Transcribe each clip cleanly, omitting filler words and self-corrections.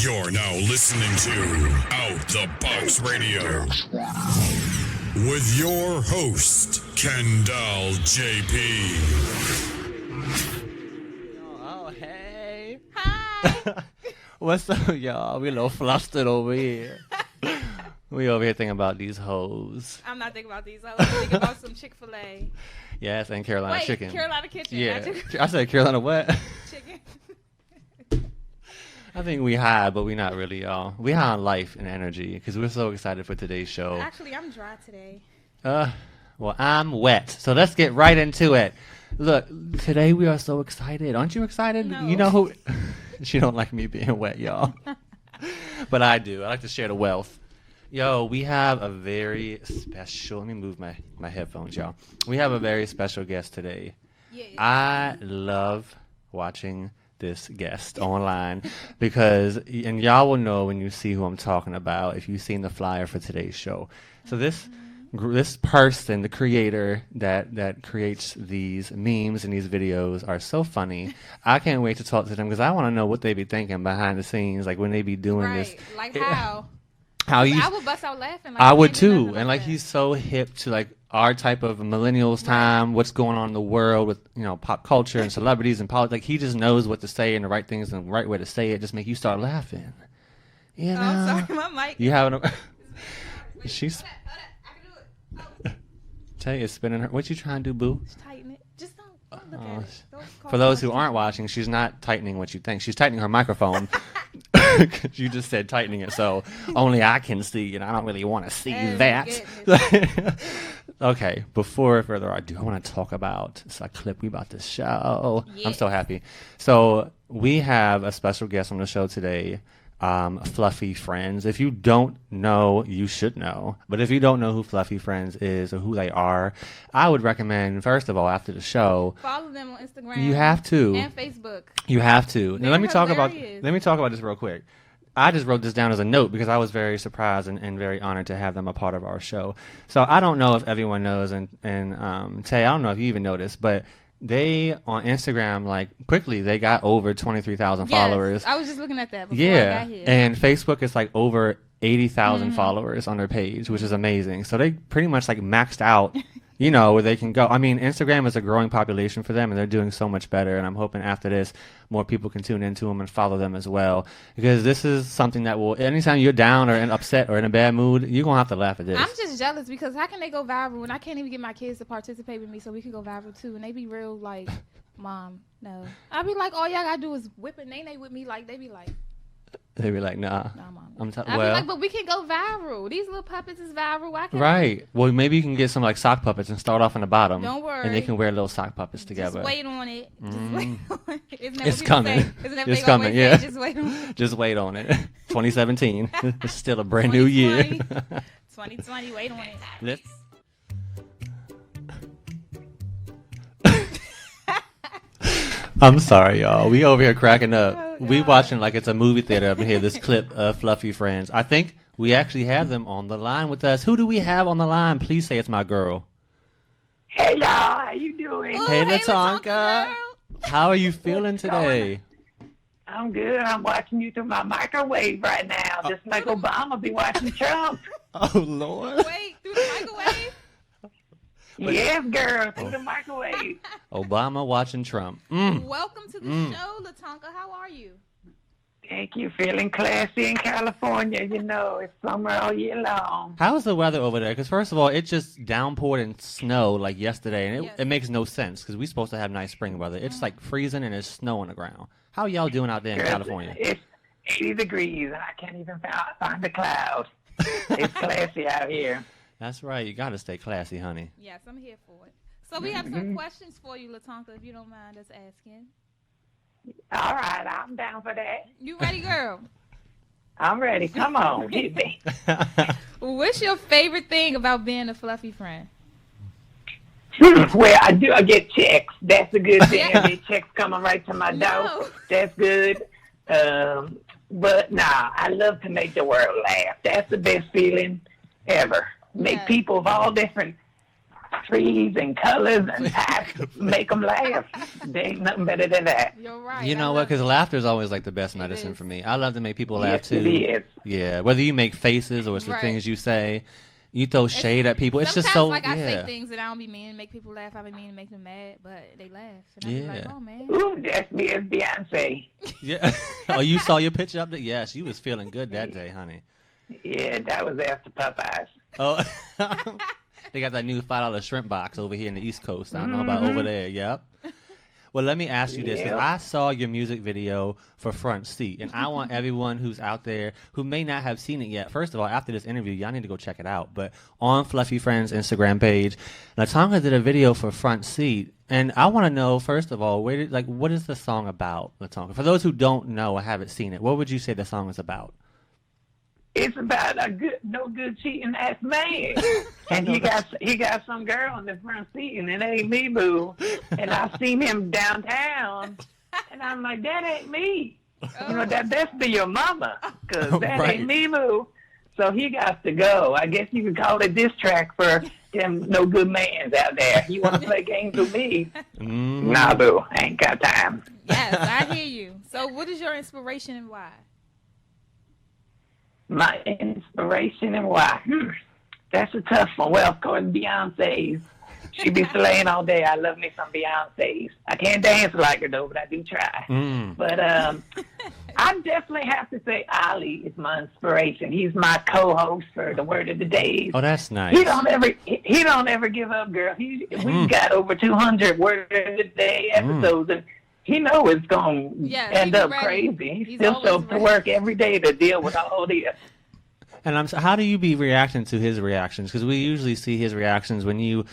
You're now listening to Out the Box Radio with your host, Kendall JP. Oh, hey. Hi. What's up, y'all? We a little flustered over here. We over here thinking about these hoes. I'm not thinking about these. I was thinking about some Chick-fil-A. Yes, and Carolina chicken. Carolina Kitchen. Yeah. I said Carolina what? Chicken. I think we high, but we not really, y'all. We high on life and energy because we're so excited for today's show. Actually, I'm dry today. Well, I'm wet. So let's get right into it. Look, today we are so excited. Aren't you excited? No. You know who? She don't like me being wet, y'all. But I do. I like to share the wealth. Yo, we have a very special, let me move my headphones, y'all. We have a very special guest today. Yeah. I love watching this guest online because, and y'all will know when you see who I'm talking about if you've seen the flyer for today's show. So this person, the creator that creates these memes and these videos are so funny. I can't wait to talk to them because I want to know what they be thinking behind the scenes, like when they be doing this. Like how? How you? I would bust out laughing. Like, I would can't do too, nothing and like that. he's so hip to like our type of millennials time, what's going on in the world with pop culture and celebrities and politics. Like he just knows what to say and the right things and the right way to say it. Just make you start laughing. You know? Oh, sorry, my mic. You having a? Wait, She's. hold on, I can do it. Tell you, it's spinning her. What you trying to do, boo? Just tighten it. Just don't look at it. Don't cause For those too who much aren't trouble. watching, she's not tightening what you think. She's tightening her microphone. You just said tightening it, so only I can see, and I don't really want to see Oh, that. Okay, before further ado, I want to talk about a clip we about to show. I'm Yes. so happy. So we have a special guest on the show today, Fluffy Friends. If you don't know, you should know. But if you don't know who Fluffy Friends is or who they are, I would recommend, first of all, after the show, Follow them on Instagram. you have to. And Facebook. You have to. Now, They're let me talk hilarious. about this real quick. I just wrote this down as a note because I was very surprised and very honored to have them a part of our show. So I don't know if everyone knows, and Tay, I don't know if you even know this, but they on Instagram, like quickly, they got over 23,000 followers. I was just looking at that before I Yeah, got here. and Facebook is like over 80,000 followers on their page, which is amazing. So they pretty much like maxed out, where they can go. I mean, Instagram is a growing population for them, and they're doing so much better. And I'm hoping after this, more people can tune into them and follow them as well, because this is something that will. Anytime you're down or upset or in a bad mood, you're gonna have to laugh at this. I'm just jealous because how can they go viral when I can't even get my kids to participate with me so we can go viral too? And they be real like, Mom, no. I be like, all y'all gotta do is whip a nene with me. Like they be like, They be like, nah. Nah, Mom. I'm I be well, like, but we can go viral. These little puppets is viral. Why can't right. Well, maybe you can get some like sock puppets and start off in the bottom. Don't worry. And they can wear little sock puppets together. Just wait on it. Just wait on it. Isn't that It's what people coming. say? Isn't that what It's they coming, always yeah. say? Just wait on it. Just wait on it. 2017. It's still a brand new year. 2020, wait on it. Let's. I'm sorry, y'all. We over here cracking up. Oh, We God. watching like it's a movie theater up in here. This clip of Fluffy Friends. I think we actually have them on the line with us. Who do we have on the line? Please say it's my girl. Hey y'all, how you doing? Ooh, Hey, LaTonka, LaTonka. girl. How are you feeling today? I'm good. I'm watching you through my microwave right now, just like Obama be watching Trump. Oh Lord. Wait, through the microwave? Yes, girl, through the microwave. Obama watching Trump. Welcome to the show, LaTonka. How are you? Thank you. Feeling classy in California. You know, it's summer all year long. How's the weather over there? Because first of all, it just downpoured and snowed like yesterday, and Yes. it makes no sense because we're supposed to have nice spring weather. It's like freezing and there's snow on the ground. How are y'all doing out there in Girl, California? It's 80 degrees, and I can't even find a cloud. It's classy out here. That's right. You got to stay classy, honey. Yes, I'm here for it. So we have some questions for you, LaTonka, if you don't mind us asking. All right, I'm down for that. You ready, girl? I'm ready. Come on, hit me. What's your favorite thing about being a fluffy friend? Well, I get checks. That's a good thing. I get checks coming right to my door. No. That's good. But nah, I love to make the world laugh. That's the best feeling ever. Make Yeah. people of all different trees and colors and types make them laugh. There ain't nothing better than that. You're right. You know what? Because laughter is always like the best medicine for me. I love to make people laugh Yes, too. it is. Yeah, whether you make faces or it's the Right. things you say, you throw shade at people. It's just Sometimes, so like, I say yeah. things that I don't be mean to make people laugh. I be mean to make them mad, but they laugh. And I be like, Yeah. oh, man. Ooh, that's me as Beyonce. Yeah. Oh, you saw your picture up there? Yeah, she was feeling good that day, honey. Yeah, that was after Popeyes. Oh, they got that new $5 shrimp box over here in the East Coast. I don't know about over there. Yep. Well, let me ask you this. 'Cause Yep. I saw your music video for Front Seat, and I want everyone who's out there who may not have seen it yet, first of all, after this interview, y'all need to go check it out. But on Fluffy Friends Instagram page, LaTonka did a video for Front Seat, and I want to know, first of all, what is the song about, LaTonka? For those who don't know or haven't seen it, what would you say the song is about? It's about a no good cheating ass man, and he got some girl in the front seat, and it ain't me, boo. And I seen him downtown, and I'm like, that ain't me. You know, that best be your mama, cause that Right. ain't me, boo. So he got to go. I guess you could call it diss track for them no good mans out there. You want to play games with me? Nah, boo. I ain't got time. Yes, I hear you. So what is your inspiration and why? My inspiration and why? That's a tough one. Well, of course, Beyonce's. She be slaying all day. I love me some Beyonce's. I can't dance like her, though, but I do try. But I definitely have to say Ali is my inspiration. He's my co-host for the Word of the Day. Oh, that's nice. He don't ever give up, girl. We've got over 200 Word of the Day episodes, and he know it's going to end up crazy. He still shows to work every day to deal with all this. And how do you be reacting to his reactions? Because we usually see his reactions when you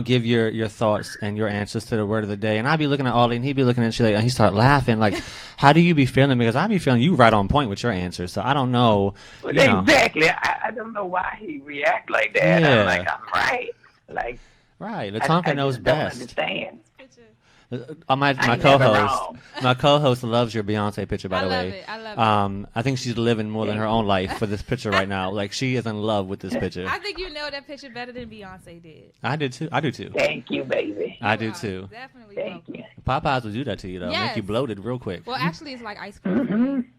give your thoughts and your answers to the word of the day. And I'd be looking at Ollie, and he'd be looking at you like, and he start laughing. Like, how do you be feeling? Because I'd be feeling you right on point with your answers. So I don't know. Exactly. I don't know why he react like that. Yeah. I'm like, I'm right. Like, right. LaTonka knows just best. Don't understand. My co-host loves your Beyonce picture, by the way. I love it. I think she's living more than her own life for this picture right now. Like, she is in love with this picture. I think you know that picture better than Beyonce did. I do too. Thank you, baby. I do too. Definitely. Thank you. Popeyes will do that to you, though. Yes. Make you bloated real quick. Well, actually, it's like ice cream.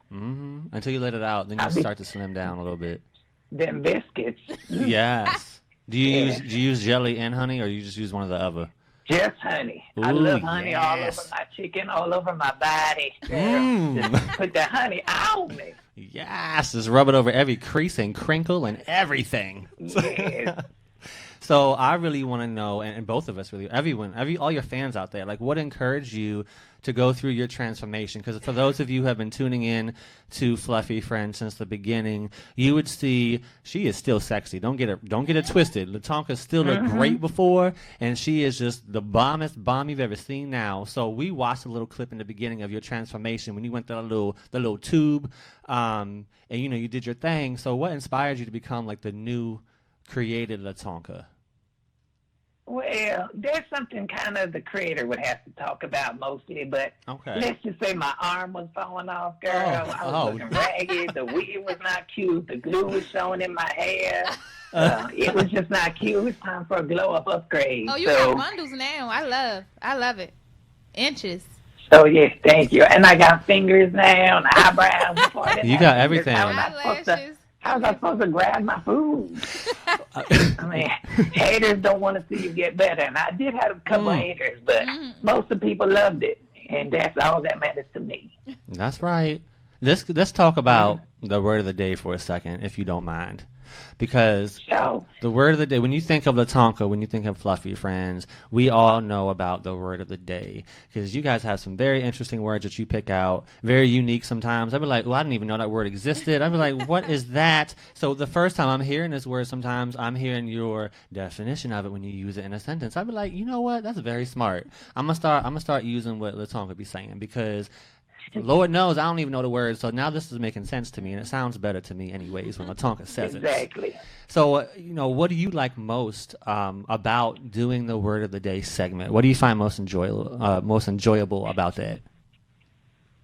Until you let it out, then you start to slim down a little bit. Them biscuits. Yes. Do you use jelly and honey, or you just use one or the other? Just honey. I Ooh, love honey all yes. over my chicken, all over my body. Just put the honey on me. Yes, just rub it over every crease and crinkle and everything. Yes. So I really want to know, and both of us really, all your fans out there, like, what encouraged you to go through your transformation? Because for those of you who have been tuning in to Fluffy Friends since the beginning, you would see she is still sexy. Don't get it twisted. LaTonka still looked great before, and she is just the bombest bomb you've ever seen now. So we watched a little clip in the beginning of your transformation when you went through the little tube, and you did your thing. So what inspired you to become like the new created LaTonka? Well, there's something kind of the creator would have to talk about mostly, but Okay. let's just say my arm was falling off, girl. I was looking ragged. The weave was not cute. The glue was showing in my hair. It was just not cute. It's time for a glow-up upgrade. Oh, you got bundles now. I love it. Inches. So, yes, thank you. And I got fingers now and eyebrows. You got everything. Eyelashes. How was I supposed to grab my food? I mean, haters don't want to see you get better. And I did have a couple of haters, but most of the people loved it. And that's all that matters to me. That's right. Let's talk about the word of the day for a second, if you don't mind. Because the word of the day, when you think of LaTonka, when you think of Fluffy Friends, we all know about the word of the day. Because you guys have some very interesting words that you pick out, very unique sometimes. I'd be like, well, I didn't even know that word existed. I'd be like, what is that? So the first time I'm hearing this word, sometimes I'm hearing your definition of it when you use it in a sentence. I'd be like, you know what? That's very smart. I'm gonna start using what LaTonka be saying, because Lord knows I don't even know the words, so now this is making sense to me, and it sounds better to me anyways when LaTonka says it. Exactly. So, what do you like most about doing the Word of the Day segment? What do you find most enjoyable about that?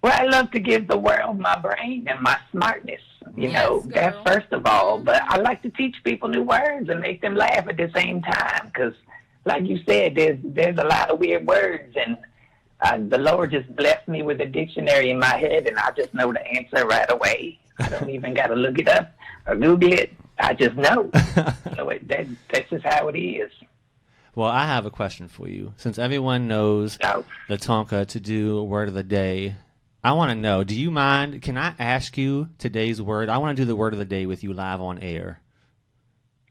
Well, I love to give the world my brain and my smartness. That's first of all. But I like to teach people new words and make them laugh at the same time, because like you said, there's a lot of weird words, and the Lord just blessed me with a dictionary in my head, and I just know the answer right away. I don't even got to look it up or Google it. I just know. So that's just how it is. Well, I have a question for you. Since everyone knows LaTonka to do word of the day, I want to know, do you mind, can I ask you today's word? I want to do the word of the day with you live on air.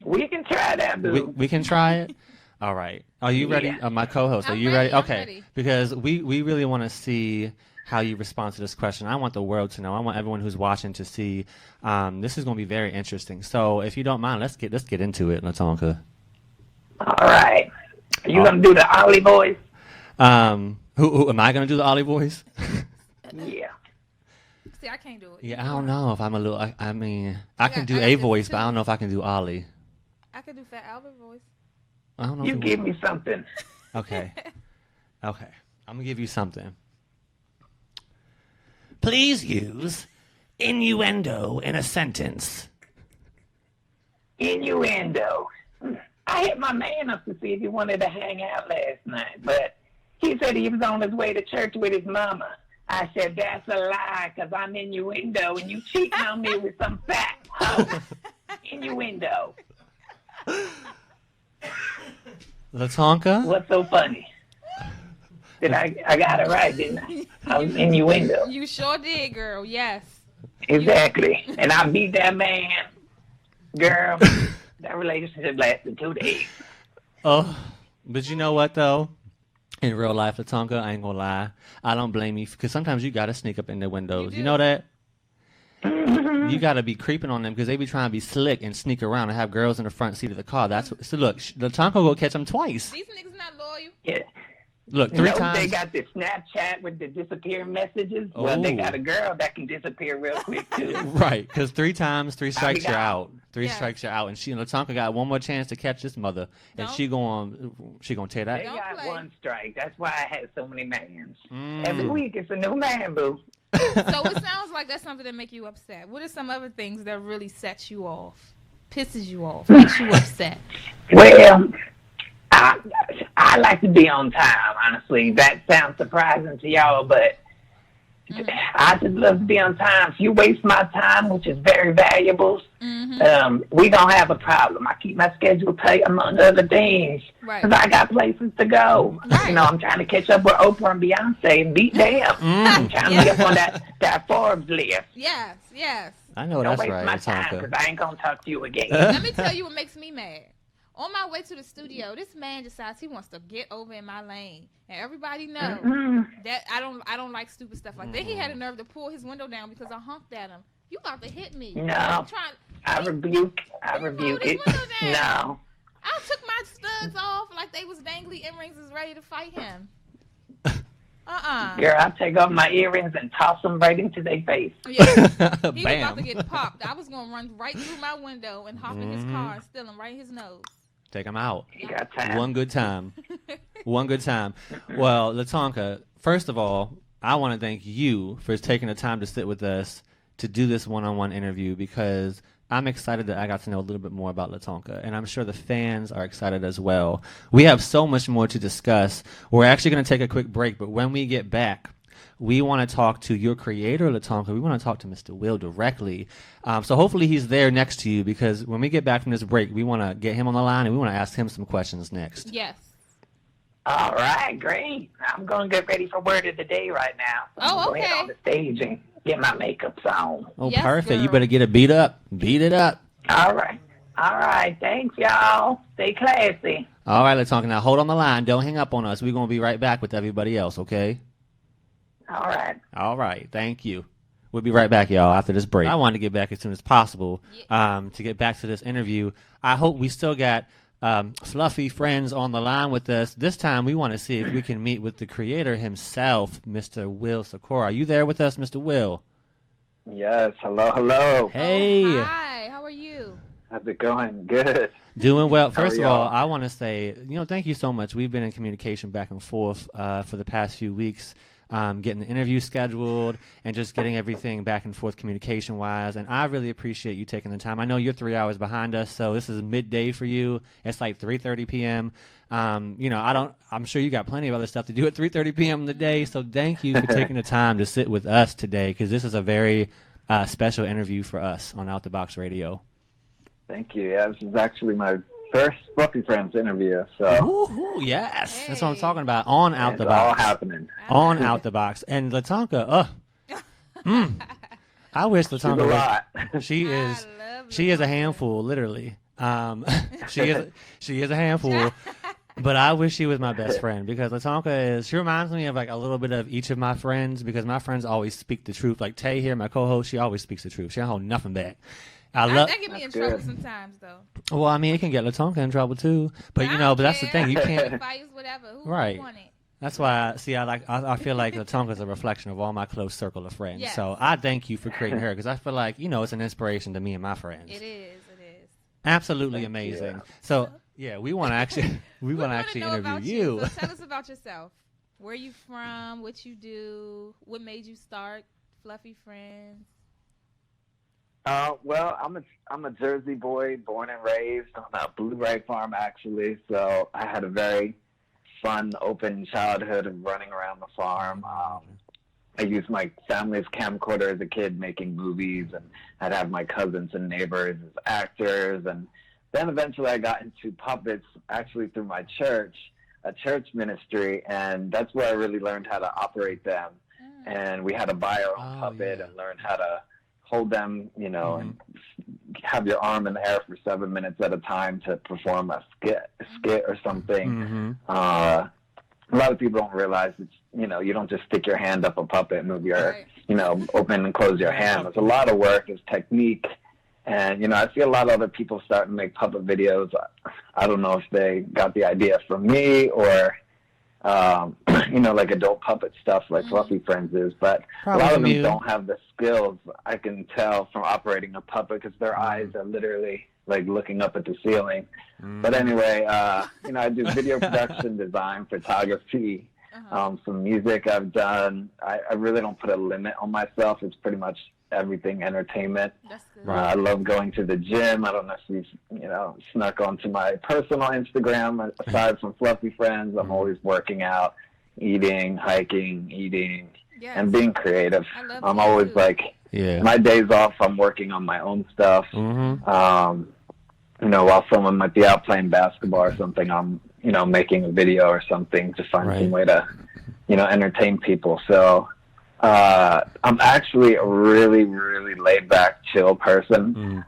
We can try that, boo. We can try it? All right. Are you ready? My co-host, are you ready? Okay. Ready. Because we really want to see how you respond to this question. I want the world to know. I want everyone who's watching to see. This is going to be very interesting. So if you don't mind, let's get into it, LaTonka. All right. Are you going to do the Ollie voice? Who am I going to do the Ollie voice? Yeah. See, I can't do it. Yeah, I don't know if I'm a little. I mean, I can do a voice, but I don't know if I can do Ollie. I can do Fat Albert voice. I don't know. You give me something. Okay. I'm gonna give you something. Please use innuendo in a sentence. Innuendo. I hit my man up to see if he wanted to hang out last night, but he said he was on his way to church with his mama. I said, that's a lie, because I'm innuendo, and you cheating on me with some fat hoe. Innuendo. LaTonka? What's so funny? I got it right, didn't I? I was innuendo. You sure did, girl. Yes. Exactly. And I beat that man. Girl, that relationship lasted 2 days. Oh, but you know what, though? In real life, LaTonka, I ain't gonna lie. I don't blame you, because sometimes you gotta sneak up in the windows. You know that? You gotta be creeping on them, because they be trying to be slick and sneak around and have girls in the front seat of the car. So look, LaTonka go catch them twice. These niggas not loyal. Yeah. Look, three times. They got the Snapchat with the disappearing messages. Oh. Well, they got a girl that can disappear real quick, too. Right, because 3 times, 3 strikes, you're out. 3 strikes, you're out. And LaTonka got one more chance to catch this mother, and she gonna tear that. They got 1 strike. That's why I had so many mans. Every week it's a new man, boo. So it sounds like that's something that make you upset. What are some other things that really sets you off, pisses you off, makes you upset? Well, I like to be on time, honestly. That sounds surprising to y'all, but I just love to be on time. If you waste my time, which is very valuable, we gonna have a problem. I keep my schedule tight, among other things, because I got places to go. Right. You know, I'm trying to catch up with Oprah and Beyonce and beat them. I'm trying to get on that Forbes list. Yes. I know Don't that's waste right, my LaTonka. time, because I ain't gonna talk to you again. Let me tell you what makes me mad. On my way to the studio, this man decides he wants to get over in my lane, and everybody knows that I don't like stupid stuff like that. He had a nerve to pull his window down because I honked at him. You about to hit me? No, I rebuke it. No, I took my studs off like they was dangly earrings, is ready to fight him. Girl, I take off my earrings and toss them right into their face. Yeah. He was about to get popped. I was gonna run right through my window and hop in his car and steal him right in his nose. Take him out. You got time. One good time. One good time. Well, LaTonka, first of all, I want to thank you for taking the time to sit with us to do this one-on-one interview, because I'm excited that I got to know a little bit more about LaTonka, and I'm sure the fans are excited as well. We have so much more to discuss. We're actually going to take a quick break, but when we get back, we want to talk to your creator, LaTonka. We want to talk to Mr. Will directly. So hopefully he's there next to you, because when we get back from this break, we want to get him on the line and we want to ask him some questions next. Yes. All right, great. I'm going to get ready for word of the day right now. So I'm going to go ahead on the stage and get my makeup on. Oh, yes, perfect. girl. You better get it beat up. Beat it up. All right. Thanks, y'all. Stay classy. All right, LaTonka. Now hold on the line. Don't hang up on us. We're going to be right back with everybody else, okay? All right. Thank you. We'll be right back, y'all, after this break. I wanted to get back as soon as possible to get back to this interview. I hope we still got Fluffy Friends on the line with us. This time we want to see if we can meet with the creator himself, Mr. Will Sikora. Are you there with us, Mr. Will? Yes. Hello. Hey. Oh, hi. How are you? How's it going? Good. Doing well. First of all, I want to say, thank you so much. We've been in communication back and forth for the past few weeks. getting the interview scheduled, and just getting everything back and forth communication-wise. And I really appreciate you taking the time. I know you're 3 hours behind us, so this is midday for you. It's like 3:30 p.m. I'm sure you got plenty of other stuff to do at 3:30 p.m. in the day, so thank you for taking the time to sit with us today, because this is a very special interview for us on Out the Box Radio. Thank you. Yeah, this is actually my first Fluffy Friends interview, so. Ooh, yes, that's what I'm talking about. On Out the It's all Box. happening. On Out the Box. And LaTonka, I wish She's a LaTonka lot. she is love she is a handful, literally. She is a handful. But I wish she was my best friend, because LaTonka she reminds me of like a little bit of each of my friends, because my friends always speak the truth. Like Tay here, my co-host, she always speaks the truth. She don't hold nothing back. That get me in That's trouble good. sometimes, though. Well, I mean, it can get LaTonka in trouble too. But I but don't that's the care. thing. You can't. Fights, whatever. Who Right. want it? That's why I feel like LaTonka is a reflection of all my close circle of friends. Yes. So I thank you for creating her, because I feel like it's an inspiration to me and my friends. It is. It is. Absolutely Thank amazing. you. So yeah, we want to actually We wanna interview know about you. So tell us about yourself. Where you from? What you do? What made you start Fluffy Friends? Well, I'm a Jersey boy, born and raised on a blueberry farm, actually. So I had a very fun, open childhood of running around the farm. I used my family's camcorder as a kid, making movies, and I'd have my cousins and neighbors as actors. And then eventually I got into puppets, actually through my church, a church ministry, and that's where I really learned how to operate them. And we had to buy our own puppet and learn how to hold them, and have your arm in the air for 7 minutes at a time to perform a skit or something. A lot of people don't realize it's, you don't just stick your hand up a puppet, move your, open and close your hand. It's a lot of work. It's technique. And, I see a lot of other people starting to make puppet videos. I don't know if they got the idea from me or, like adult puppet stuff like Fluffy Friends is, but Probably a lot of from them you. don't have the skills, I can tell, from operating a puppet, because their eyes are literally like looking up at the ceiling. But anyway, I do video production, design, photography, some music I've done. I really don't put a limit on myself. It's pretty much everything entertainment. That's good. I love going to the gym. I don't know if you've, snuck onto my personal Instagram. Aside from Fluffy Friends, I'm always working out, eating, hiking, Yes. and being creative. I love I'm that always too. like, Yeah. my days off, I'm working on my own stuff. Mm-hmm. While someone might be out playing basketball or something, I'm, making a video or something to find some way to, entertain people. So, I'm actually a really, really laid back, chill person.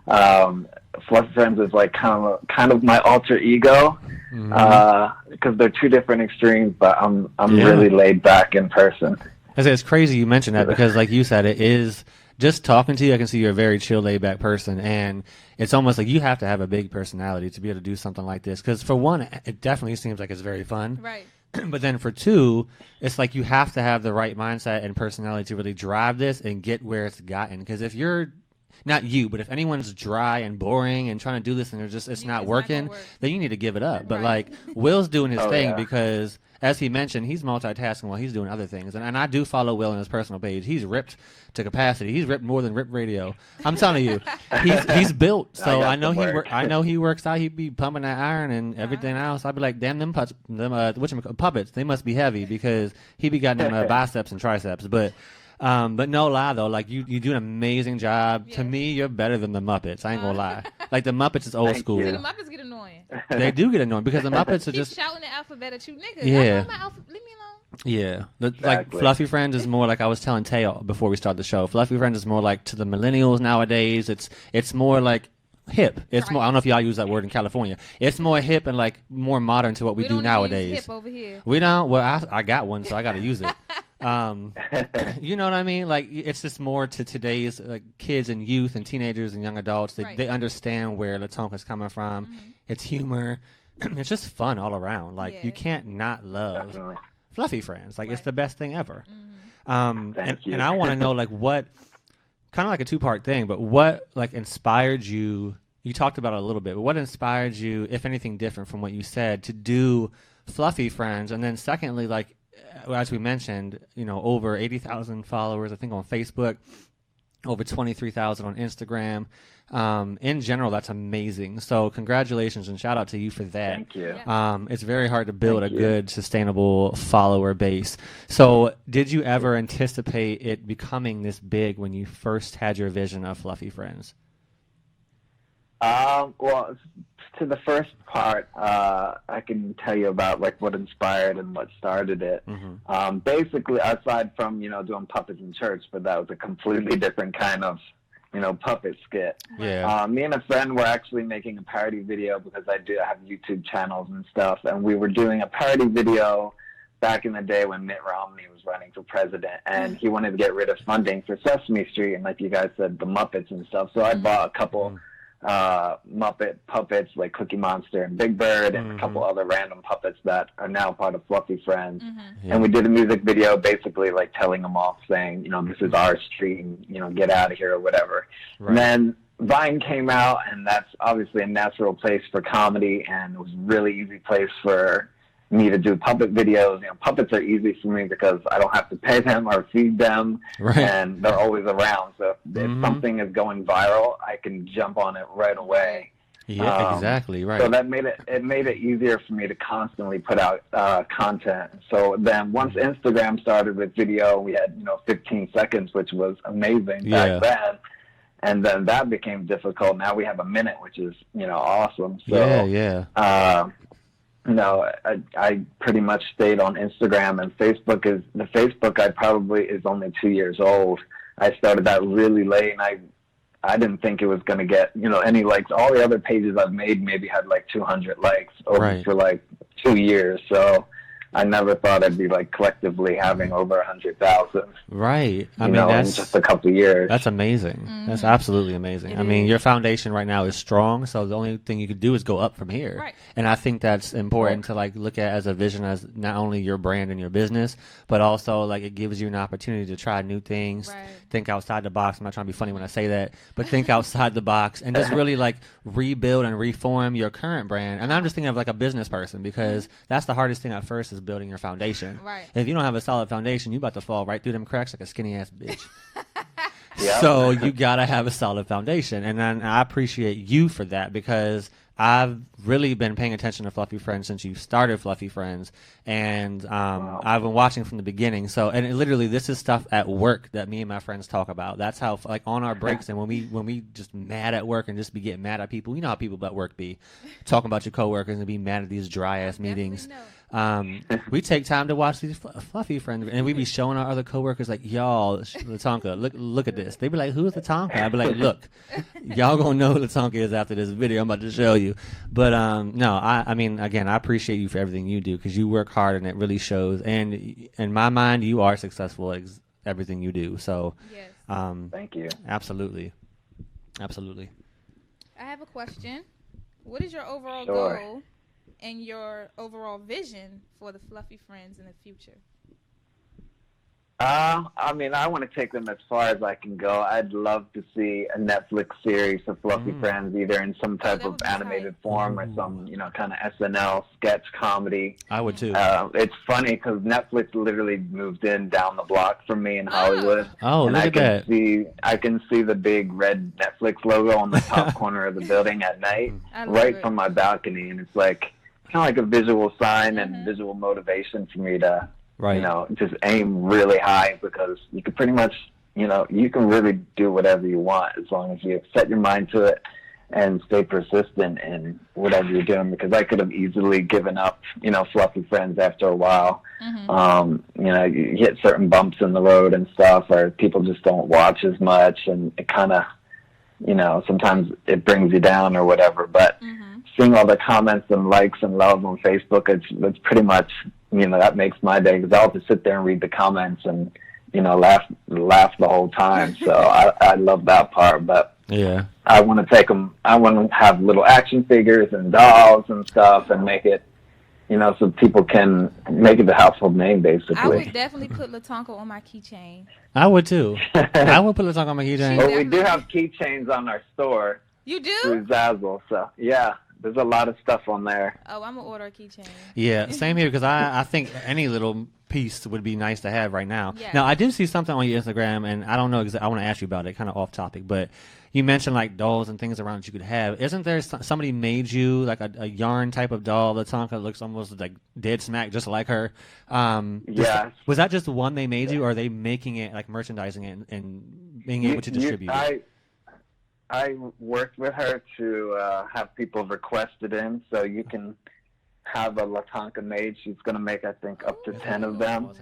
Fluffy Friends is like kind of my alter ego, because they're two different extremes. But I'm really laid back in person. It's crazy you mentioned that, because like you said, it is just talking to you. I can see you're a very chill, laid back person, and it's almost like you have to have a big personality to be able to do something like this. Because for one, it definitely seems like it's very fun. Right. But then for two, it's like you have to have the right mindset and personality to really drive this and get where it's gotten. Because if you're not you, but if anyone's dry and boring and trying to do this and it's not working, then you need to give it up. But like Will's doing his thing because, as he mentioned, he's multitasking while he's doing other things. And I do follow Will on his personal page. He's ripped to capacity. He's ripped more than Rip Radio. I'm telling you, he's built. So I know he works out. He'd be pumping that iron and everything else. I'd be like, damn, them puppets, they must be heavy, because he be getting them biceps and triceps. But no lie though, like you do an amazing job. To me, you're better than the Muppets. I ain't gonna lie. Like the Muppets is old school. See, the Muppets get annoying. They do get annoying, because the Muppets are Keep just shouting the alphabet at you, nigga. Yeah. I know my alphabet. Leave me alone. yeah. Like Exactly. Fluffy Friends is more like, I was telling Tay before we started the show. Fluffy Friends is more like to the millennials nowadays. It's more like hip. It's more. I don't know if y'all use that word in California. It's more hip and like more modern to what we do don't nowadays. Use hip over here. We don't. Well, I got one, so I got to use it. You know what I mean? Like, it's just more to today's kids and youth and teenagers and young adults. They understand where LaTonka's coming from. It's humor. It's just fun all around. Like, you can't not love Definitely. Fluffy Friends. Like, it's the best thing ever. Thank you. And I want to know, like, what, kind of like a two-part thing, but what, like, inspired you? You talked about it a little bit, but what inspired you, if anything different from what you said, to do Fluffy Friends? And then secondly, like, as we mentioned, over 80,000 followers, I think, on Facebook, over 23,000 on Instagram. In general, that's amazing. So congratulations and shout out to you for that. Thank you. It's very hard to build a good, sustainable follower base. So did you ever anticipate it becoming this big when you first had your vision of Fluffy Friends? Well, to the first part, I can tell you about like what inspired and what started it. Mm-hmm. Basically, aside from doing puppets in church, but that was a completely different kind of puppet skit. Yeah. Me and a friend were actually making a parody video because I have YouTube channels and stuff, and we were doing a parody video back in the day when Mitt Romney was running for president, and he wanted to get rid of funding for Sesame Street and, like you guys said, the Muppets and stuff. So I bought a couple Muppet puppets like Cookie Monster and Big Bird and a couple other random puppets that are now part of Fluffy Friends. And we did a music video basically like telling them off, saying, this is our street and, get out of here or whatever. Right. And then Vine came out, and that's obviously a natural place for comedy, and it was a really easy place for me to do puppet videos. Puppets are easy for me because I don't have to pay them or feed them, and they're always around. So if something is going viral, I can jump on it right away. Yeah, exactly, right. So that made it easier for me to constantly put out content. So then once Instagram started with video, we had 15 seconds, which was amazing back then. And then that became difficult. Now we have a minute, which is awesome. So, I pretty much stayed on Instagram, and Facebook is only 2 years old. I started that really late, and I didn't think it was going to get, any likes. All the other pages I've made maybe had like 200 likes for like 2 years. So I never thought I'd be like collectively having over 100,000. Right. I mean, that's in just a couple of years. That's amazing. That's absolutely amazing. I mean, your foundation right now is strong, so the only thing you could do is go up from here. Right. And I think that's important to like look at as a vision, as not only your brand and your business, but also like it gives you an opportunity to try new things, think outside the box. I'm not trying to be funny when I say that, but think outside the box and just really like rebuild and reform your current brand. And I'm just thinking of like a business person, because that's the hardest thing at first, is building your foundation. Right. If you don't have a solid foundation, you about to fall right through them cracks like a skinny ass bitch. Yeah. So you gotta have a solid foundation, and then I appreciate you for that, because I've really been paying attention to Fluffy Friends since you started Fluffy Friends, and I've been watching from the beginning. So, and literally, this is stuff at work that me and my friends talk about. That's how, like, on our breaks and when we just mad at work and just be getting mad at people. You know how people at work be talking about your coworkers and be mad at these dry ass meetings. We take time to watch these Fluffy Friends, and we be showing our other coworkers like, y'all, LaTonka, look at this. They be like, who's LaTonka? I be like, look, y'all gonna know who LaTonka is after this video I'm about to show you. But no, I mean, again, I appreciate you for everything you do, because you work hard and it really shows. And in my mind, you are successful at everything you do. So, thank you. Absolutely. I have a question. What is your overall goal and your overall vision for the Fluffy Friends in the future? I mean, I want to take them as far as I can go. I'd love to see a Netflix series of Fluffy Friends, either in some type of animated form or some, kind of SNL sketch comedy. I would too. It's funny because Netflix literally moved in down the block from me in Hollywood. Oh, and look at that. I can see the big red Netflix logo on the top corner of the building at night, right from my balcony. And it's like kind of like a visual sign and visual motivation for me to, just aim really high, because you can pretty much, you can really do whatever you want as long as you set your mind to it and stay persistent in whatever you're doing, because I could have easily given up, Fluffy Friends after a while. You hit certain bumps in the road and stuff, or people just don't watch as much, and it kind of, sometimes it brings you down or whatever. But seeing all the comments and likes and love on Facebook, it's pretty much, that makes my day, because I'll just sit there and read the comments and, laugh the whole time. So I love that part. But yeah, I want to take them, I want to have little action figures and dolls and stuff and make it, so people can make it a household name, basically. I would definitely put LaTonka on my keychain. I would too. I would put LaTonka on my keychain. Well, we do have keychains on our store. You do? Through Zazzle, so yeah. there's a lot of stuff on there. Oh, I'm gonna order a keychain. Yeah, same here because I think any little piece would be nice to have right now. Yeah. Now I did see something on your Instagram, and I don't know I want to ask you about it, kind of off topic, but you mentioned like dolls and things around that you could have. Isn't there somebody made you like a yarn type of doll, LaTonka, that looks almost like dead smack just like her? Yeah. Was that just one they made you, or are they making it like merchandising it and being able to distribute it? I worked with her to have people request it in, so you can have a LaTonka made. She's going to make, I think, up to 10 of them.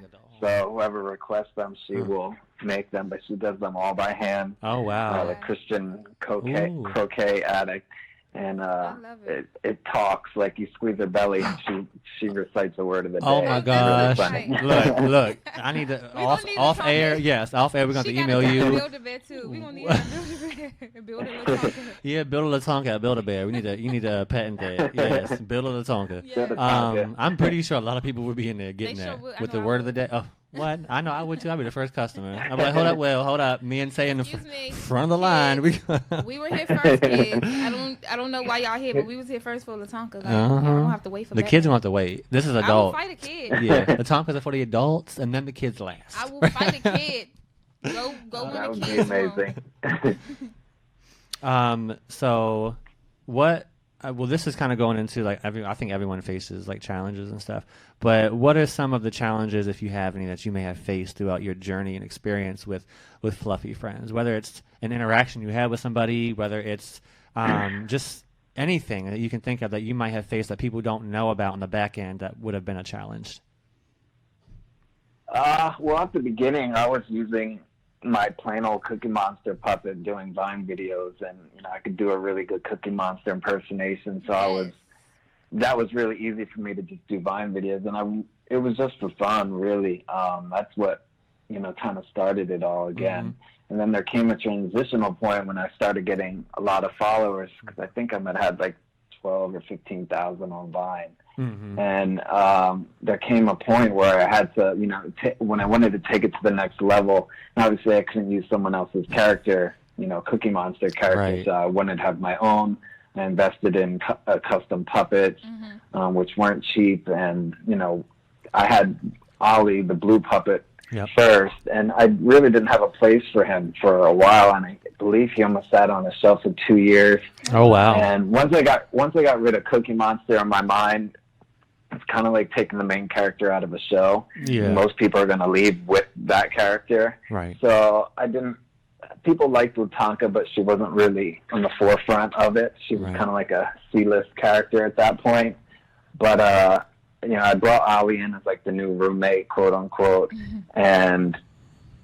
So whoever requests them, she will make them, but she does them all by hand. Oh, wow. Like Christian croquet addict. And it talks like you squeeze her belly, and she recites the word of the day. Oh my gosh! Really look! I need to off air. Yes, off air. We're going to email you. Build a bear too. We gonna need to build a LaTonka. Yeah, build a LaTonka, build a bear. You need a patent that. Yes, build a LaTonka. Yeah. I'm pretty sure a lot of people would be in there getting They that sure would. with the word of the day. Oh, what? I know I would too. I'd be the first customer. I'd be like, hold up. Me and Say in the front of the line. We were here first, kids. I don't know why y'all here, but we was here first for LaTonka. Like, I don't have to wait for the that. kids don't have to wait. This is adult. I will fight a kid. Yeah, LaTonkas are for the adults, and then the kids last. I will fight a kid. Go that in would the be kids' amazing. So what? Well, this is kind of going into like I think everyone faces like challenges and stuff. But what are some of the challenges, if you have any, that you may have faced throughout your journey and experience with Fluffy Friends? Whether it's an interaction you had with somebody, whether it's just anything that you can think of that you might have faced that people don't know about on the back end that would have been a challenge. Well, at the beginning, I was using my plain old Cookie Monster puppet doing Vine videos, and I could do a really good Cookie Monster impersonation. So that was really easy for me to just do Vine videos, and it was just for fun, really. That's what kind of started it all again. Mm-hmm. And then there came a transitional point when I started getting a lot of followers, because I think I might have had like 12 or 15,000 on Vine. Mm-hmm. And there came a point where I had to, when I wanted to take it to the next level, and obviously I couldn't use someone else's character, Cookie Monster character, right. So I wanted to have my own. I invested in custom puppets, mm-hmm. Which Which weren't cheap, and, I had Ollie, the blue puppet, yep. first, and I really didn't have a place for him for a while, and I believe he almost sat on a shelf for 2 years. Oh wow! And once I got rid of Cookie Monster in my mind, it's kind of like taking the main character out of a show. Yeah. Most people are going to leave with that character. Right. So people liked LaTonka, but she wasn't really on the forefront of it. She was kind of like a C-list character at that point. But, I brought Ollie in as like the new roommate, quote unquote. Mm-hmm. And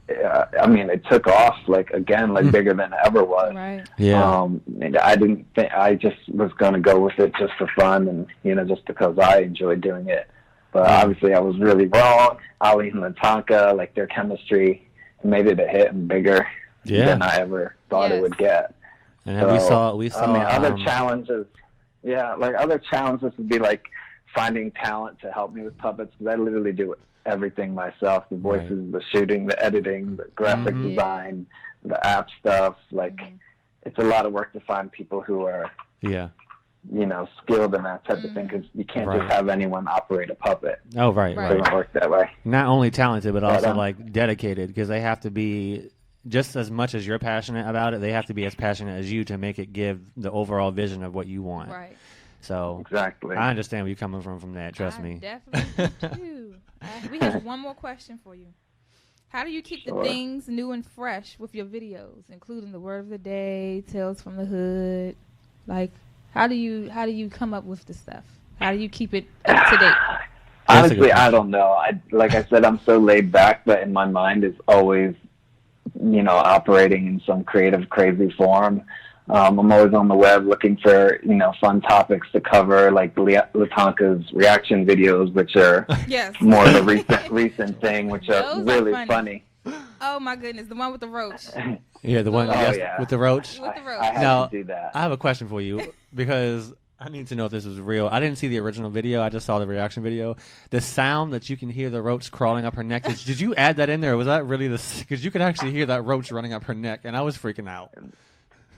it took off bigger than it ever was. Right. Yeah. And I didn't think, I just was going to go with it just for fun and, just because I enjoyed doing it. But obviously I was really wrong. Ollie and LaTonka, their chemistry made it a hit and bigger than I ever thought it would get. And so, we saw. Other challenges. Yeah, other challenges would be finding talent to help me with puppets, because I literally do everything myself: the voices, the shooting, the editing, the graphic design, the app stuff. It's a lot of work to find people who are skilled in that type of thing, because you can't just have anyone operate a puppet. Oh, right. It doesn't work that way. Not only talented, but also dedicated, because they have to be just as much as you're passionate about it. They have to be as passionate as you to make it give the overall vision of what you want. Right. So exactly, I understand where you're coming from that. Trust me. Definitely do. We have one more question for you. How do you keep the things new and fresh with your videos, including the word of the day, tales from the hood? How do you come up with the stuff? How do you keep it up to date? Honestly, I don't know. Like I said, I'm so laid back, but in my mind is always, operating in some creative, crazy form. I'm always on the web looking for, fun topics to cover, like LaTonka's reaction videos, which are more of a recent thing, which are really funny. Oh my goodness, the one with the roach. Yeah, the one with the roach. With the roach. I have to do that. I have a question for you, because I need to know if this is real. I didn't see the original video. I just saw the reaction video. The sound that you can hear the roach crawling up her neck, did you add that in there? Or was that really because you could actually hear that roach running up her neck, and I was freaking out.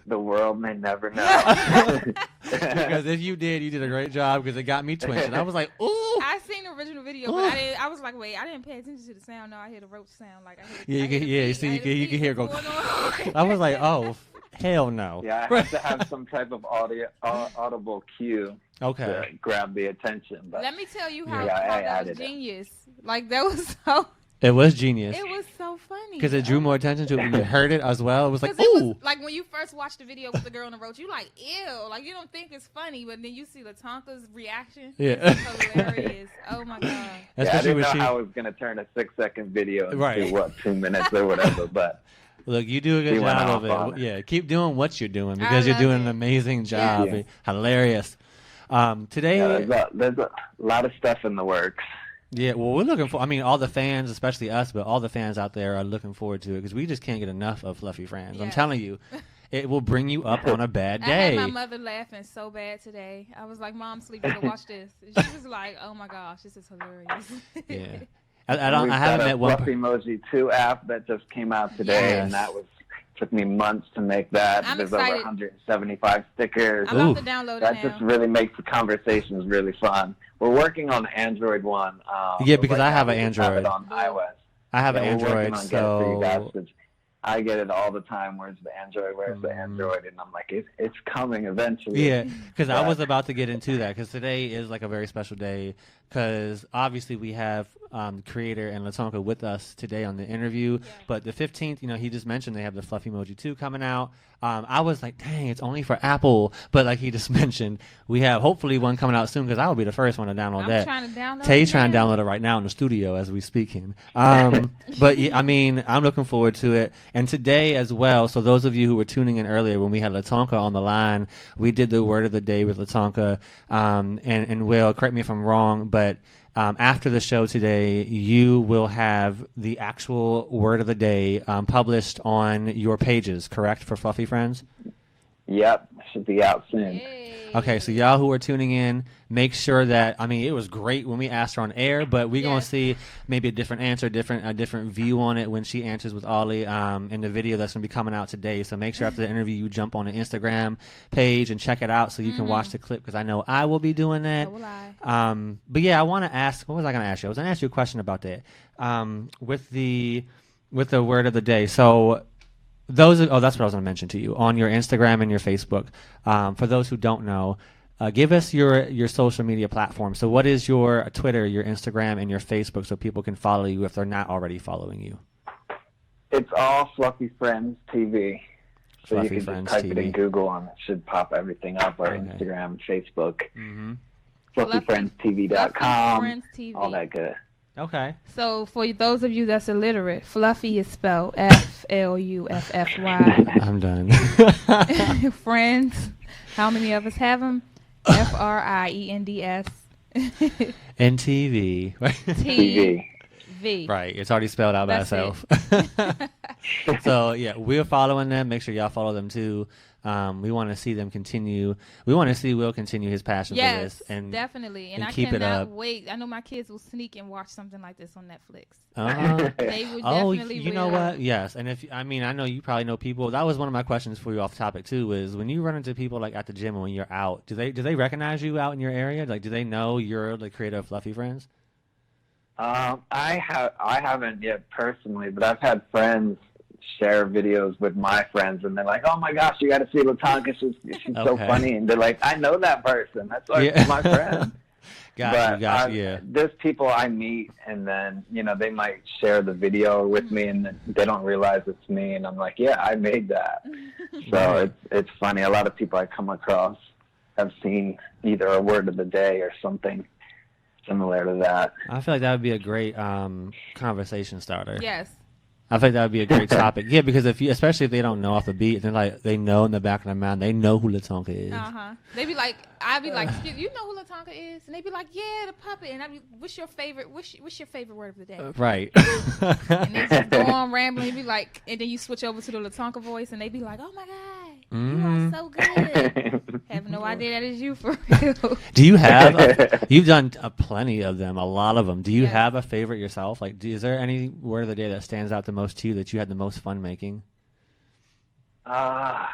the world may never know. Because if you did a great job because it got me twitching. I was like, ooh. I seen the original video, but I was like, wait, I didn't pay attention to the sound. No, I heard the roach sound. Like I heard, Yeah, you can hear it go. What's going on? I was like, oh, hell no. Yeah, I have to have some type of audible cue Okay. to grab the attention. But Let me tell you how, Yeah, I how that added was it. genius. Like that was so. It was genius. It was so funny. Because it drew more attention to it when you heard it as well. It was like, 'Cause it ooh. was, like when you first watched the video with the girl on the roach, you like, ew. Like you don't think it's funny, but then you see LaTonka's reaction. Yeah. It's hilarious. Oh my god. yeah, I Especially didn't when know she. how I was going to turn a 6-second video into, Right. 2 minutes or whatever. But Look, you do a good She went job of off on it. it. Yeah, keep doing what you're doing because you're love doing it. an amazing job. Yeah. Hilarious. Today, there's a lot of stuff in the works. yeah, well, we're looking for, I mean, all the fans, especially us, but all the fans out there are looking forward to it because we just can't get enough of Fluffy Friends. I'm Yes. telling you, it will bring you up on a bad I had day. my mother laughing so bad today. I was like, Mom, sleep, to watch this. And she was like, oh my gosh, this is hilarious. Yeah. We've I haven't got met a one. Fluffy Emoji 2 app that just came out today, Yes. and that took me months to make that. I'm There's excited. over 175 stickers. I'm about to download it That now. just really makes the conversations really fun. We're working on the Android one. Yeah, but because right I have now an we just have Android. it on iOS. I have an Yeah, we're Android, working on getting it for you guys, so 'cause I get it all the time. Where's the Android? Where's the Android? And I'm like, it's coming eventually. yeah, because I But- was about to get into that because today is like a very special day because obviously we have creator and LaTonka with us today on the interview, but the 15th, he just mentioned they have the Fluffy Emoji 2 coming out. I was like, dang, it's only for Apple, but like he just mentioned, we have hopefully one coming out soon because I will be the first one to download I'm that. trying to download Tay's it trying to now. download it right now in the studio as we speaking. But yeah, I mean, I'm looking forward to it. And today as well, so those of you who were tuning in earlier when we had LaTonka on the line, we did the word of the day with LaTonka. And Will, correct me if I'm wrong, but after the show today, you will have the actual word of the day published on your pages, correct, for Fluffy Friends? Yep, should be out soon. Yay. Okay, so y'all who are tuning in, make sure that, I mean, it was great when we asked her on air, but we're going to Yes. see maybe a different answer, a different view on it when she answers with Ollie in the video that's going to be coming out today. So make sure after the interview you jump on the Instagram page and check it out so you can watch the clip because I know I will be doing that. So will I. But yeah, I want to ask, what was I going to ask you? I was going to ask you a question about that with the word of the day. So that's what I was going to mention to you on your Instagram and your Facebook. For those who don't know, give us your social media platform. So what is your Twitter, your Instagram, and your Facebook so people can follow you if they're not already following you? It's all Fluffy Friends TV. So Fluffy you can Friends just type it TV. in Google and it should pop everything up. Our Okay. Instagram, Facebook, Mm-hmm. FluffyFriendsTV.com, Friends TV. all that good. Okay. So for those of you that's illiterate, Fluffy is spelled Fluffy. I'm done. Friends, how many of us have them? Friends. NTV. TV. TV. Right. It's already spelled out by That's itself. So yeah, we're following them. Make sure y'all follow them too. We want to see them continue. We want to see Will continue his passion for Yes, this and definitely. And and I keep it cannot up. wait. I know my kids will sneak and watch something like this on Netflix. They would Oh, definitely you know will. what? Yes, and I know you probably know people. That was one of my questions for you off topic too. Is when you run into people like at the gym or when you're out, do they recognize you out in your area? Like, do they know you're the creator of Fluffy Friends? I haven't yet personally, but I've had friends share videos with my friends, and they're like, "Oh my gosh, you got to see LaTonka. She's so Okay. funny." And they're like, "I know that person. That's like Yeah. my friend." Got you. Yeah. There's people I meet, and then they might share the video with me, and then they don't realize it's me, and I'm like, "Yeah, I made that." So it's funny. A lot of people I come across have seen either a word of the day or something similar to that. I feel like that would be a great conversation starter. Yes. I think that would be a great topic. Yeah, because especially if they don't know off the beat, they know in the back of their mind, they know who LaTonka is. They be like, I'd be like, you know who LaTonka is? And they be like, yeah, the puppet. And I'd be, what's your favorite word of the day? Right. And they just go on rambling. Be like, and then you switch over to the LaTonka voice, and they be like, oh my god, you are so good. Have no idea that is you for real. Do you have? You've done plenty of them, a lot of them. Do you Yes. have a favorite yourself? Like, is there any word of the day that stands out the most to you that you had the most fun making? I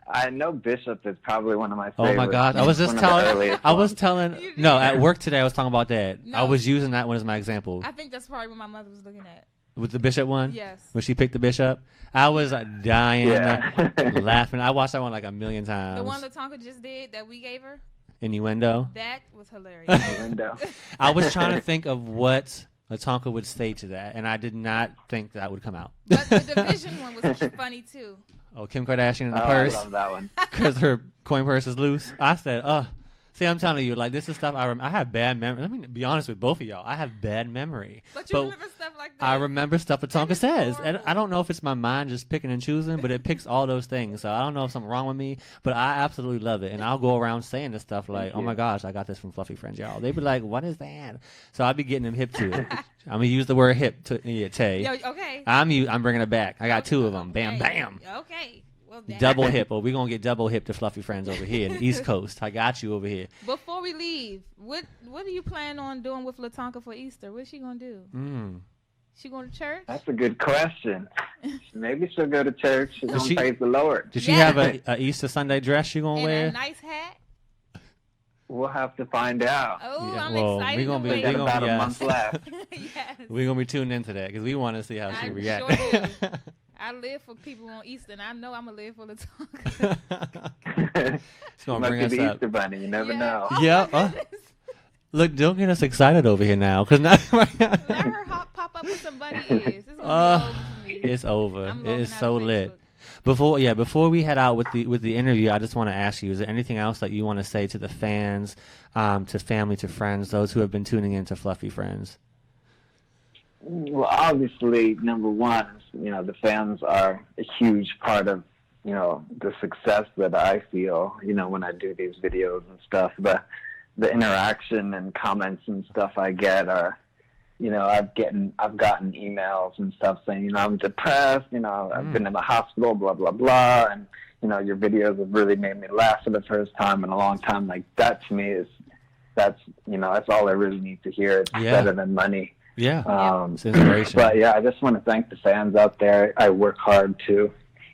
I know Bishop is probably one of my Oh favorites. my God! I was just One of the telling. earliest I was ones. telling. No, at work today I was talking about that. I No. was using that one as my example I think that's probably what my mother was looking at. with the Bishop one. Yes. When she picked the Bishop, I was dying, Yeah. laughing. I watched that one like a million times. The one LaTonka just did that we gave her, Innuendo. that was hilarious. Window. I was trying to think of what LaTonka would say to that, and I did not think that would come out. But the division one was funny too. Oh, Kim Kardashian in the Oh, purse I love that one. because her coin purse is loose. I said, see, I'm telling you, like, this is stuff I have bad memory. Let me be honest with both of y'all. I have bad memory. But you remember stuff like that. I remember stuff LaTonka That is says. And horrible. I don't know if it's my mind just picking and choosing, but it picks all those things. So I don't know if something's wrong with me, but I absolutely love it. And I'll go around saying this stuff like, oh my gosh, I got this from Fluffy Friends, y'all. They'd be like, what is that? So I'd be getting them hip to it. I'm going to use the word hip to Tay. Yo, okay. I'm bringing it back. I got two of them. Bam, Okay. bam. Okay. Well, that- Double hip. Or we're going to get double hip to Fluffy Friends over here in the East Coast. I got you over here. Before we leave, what do you plan on doing with LaTonka for Easter? What's she gonna do? She going to church? That's a good question. Maybe she'll go to church. She's Does going she- to praise the Lord. Does she Yeah. have a Easter Sunday dress she going to And wear? a nice hat? We'll have to find out. Oh, Yeah, I'm well, excited we gonna to be- We wait. got gonna about be a asked. month left. Yes. We're going to be tuned into that because we want to see how she I reacts. sure do. I live for people on Easter, and I know I'm going to live for LaTonka. It's going to Might bring be us the up. Easter Bunny. You never Yeah. know. Oh, Yeah, my goodness. Look, don't get us excited over here now because now Let her pop up with some bunny ears. It's going to be over for me. it's over. I'm It is logging out so of lit. Facebook. Before we head out with the interview, I just want to ask you: is there anything else that you want to say to the fans, to family, to friends, those who have been tuning in to Fluffy Friends? Well, obviously, number one, the fans are a huge part of, the success that I feel, when I do these videos and stuff. But the interaction and comments and stuff I get are, I've gotten emails and stuff saying, I'm depressed, I've been in the hospital, blah, blah, blah. And, your videos have really made me laugh for the first time in a long time. Like, that to me that's all I really need to hear. It's Yeah. better than money. Yeah, Um, it's inspiration. But yeah, I just want to thank the fans out there. I work hard too.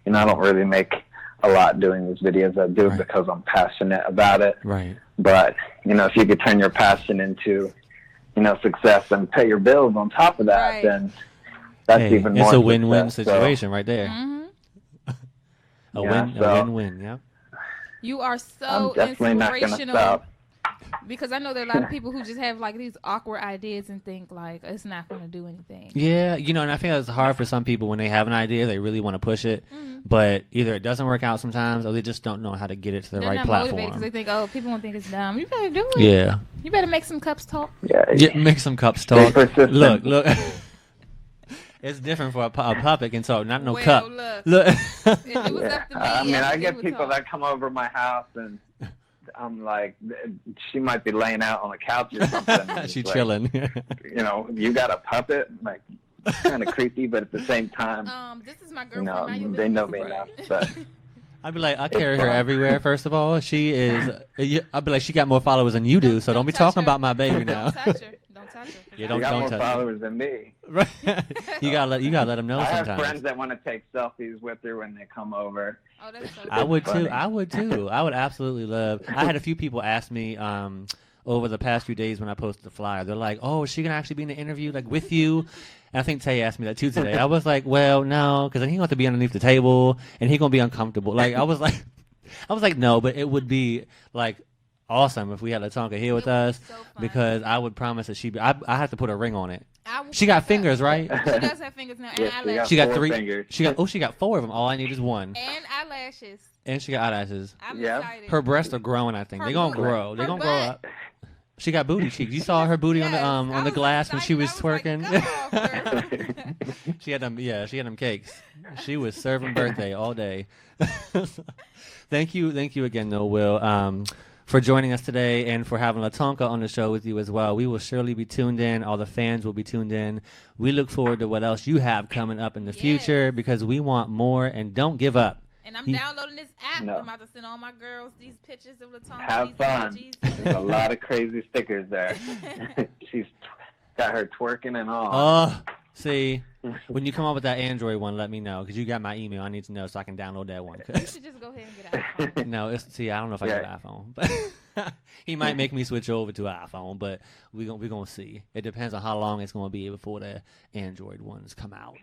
I don't really make a lot doing these videos. I do it Right. because I'm passionate about it. Right. But, if you could turn your passion into, success and pay your bills on top of that, Right. then that's Hey, even more it's a win-win success. So, situation right there. Mhm. A Yeah, win, so- a win-win. Yeah. You are I'm so definitely not going to inspirational. stop. Because I know there are a lot of people who just have like these awkward ideas and think like it's not going to do anything. Yeah, and I think it's hard for some people when they have an idea, they really want to push it, but either it doesn't work out sometimes, or they just don't know how to get it to the They're right not motivated because platform. they think, oh, people won't think it's dumb. You better do it. Yeah. You better make some cups talk. Yeah. Make some cups Stay talk. persistent. Look. It's different for a puppet can talk, not no Well, cup. look. Look. If it was up to me, I mean, I everything get would people talk. that come over my house and I'm like, she might be laying out on the couch or something. and She's it's like, chilling. You got a puppet? Like, kind of creepy, but at the same time, This is my girlfriend. Now you they live know with me me. enough. But I'd be like, I carry her fun. everywhere, first of all. She is, I'd be like, she got more followers than you do, so don't be touch talking her. about my baby now. Don't touch her. Don't touch her. Yeah, you don't got more touch followers than me. Right. You gotta let them know I have sometimes. friends that want to take selfies with her when they come over. Oh, that's so I would too. funny. I would too. I would absolutely love. I had a few people ask me over the past few days when I posted the flyer. They're like, "Oh, is she gonna actually be in the interview like with you?" And I think Tay asked me that too today. I was like, "Well, no, because then he gonna have to be underneath the table and he gonna be uncomfortable." Like I was like, no, but it would be like awesome if we had LaTonka here with It would be us so fun. because I would promise that I have to put a ring on it. I will She got put that- fingers, right? She does have fingers now, and Yes, she eyelashes. She got 4 three. fingers. She got 4 of them. All I need is one, And eyelashes. and she got eyelashes. I'm Yeah. excited. Her breasts are growing. I think Her they're gonna booty. grow. They're Her gonna grow butt. up. She got booty cheeks. You saw her booty Yes, on I the was glass when she was excited. twerking. I was like, "Come on, girl." She had them. Yeah, she had them cakes. She was serving birthday all day. Thank you again, though, Will, for joining us today and for having LaTonka on the show with you as well. We will surely be tuned in. All the fans will be tuned in. We look forward to what else you have coming up in the future because we want more, and don't give up. And I'm downloading this app. No. I'm about to send all my girls these pictures of LaTonka. Have these fun. emojis. There's a lot of crazy stickers there. She's got her twerking and all. Oh, See, when you come up with that Android one, let me know because you got my email. I need to know so I can download that one. You should just go ahead and get an iPhone. No, I don't know if I got an iPhone, but he might make me switch over to an iPhone. But we gonna see. It depends on how long it's gonna be before the Android ones come out.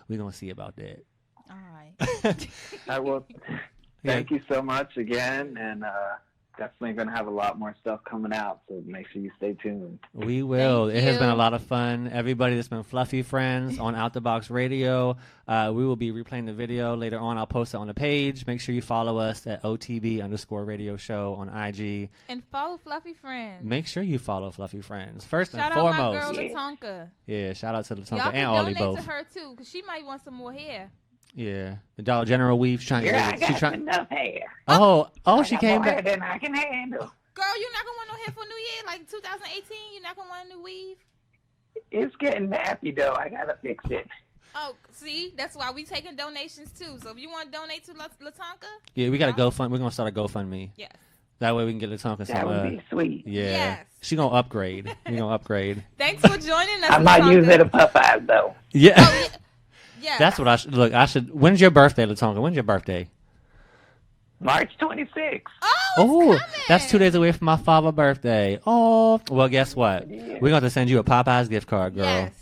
We're gonna see about that. All right. I will. Thank you so much again, and definitely going to have a lot more stuff coming out, so make sure you stay tuned. We will. Thank It has been a you. lot of fun. Everybody that's been Fluffy Friends on Out the Box Radio, we will be replaying the video later on. I'll post it on the page. Make sure you follow us at OTB_radio show on IG. And follow Fluffy Friends. Make sure you follow Fluffy Friends. First Shout and out my foremost. girl LaTonka. Yeah, shout out to LaTonka Y'all and can Ollie donate both. to her too, because she might want some more hair. Yeah. The Dollar General weave. She's trying to Girl, I get got She's trying. enough hair. Oh, I she got came more hair back. than I can handle. Girl, you're not going to want no hair for New Year? Like 2018, you're not going to want a new weave? It's getting nappy, though. I got to fix it. Oh, see? That's why we taking donations too. So if you want to donate to LaTonka, Yeah, we got a GoFund. We're gonna start a GoFundMe. yes. That way we can get LaTonka That some. would be sweet. Yeah. Yes. She gonna upgrade. We gonna upgrade. Thanks for joining us. I might LaTonka. use it at Popeyes, though. Yeah. Oh, yeah. Yes. That's what I should look. I should. When's your birthday, LaTonka? When's your birthday? March 26th. Oh, it's that's 2 coming. days away from my father's birthday. Oh, well, guess what? Yeah. We're going to send you a Popeyes gift card, girl. Yes.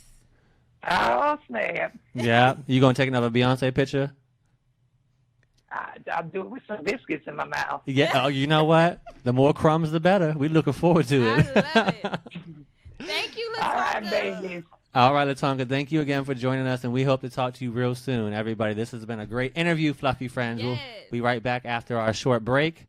Oh, snap. Yeah. You going to take another Beyonce picture? I'll do it with some biscuits in my mouth. Yeah. Oh, you know what? The more crumbs, the better. We looking forward to I it. love it. Thank you, All right, LaTonka. babies. All right, LaTonka, thank you again for joining us, and we hope to talk to you real soon, everybody. This has been a great interview, Fluffy Friends. We'll Yes. be right back after our short break.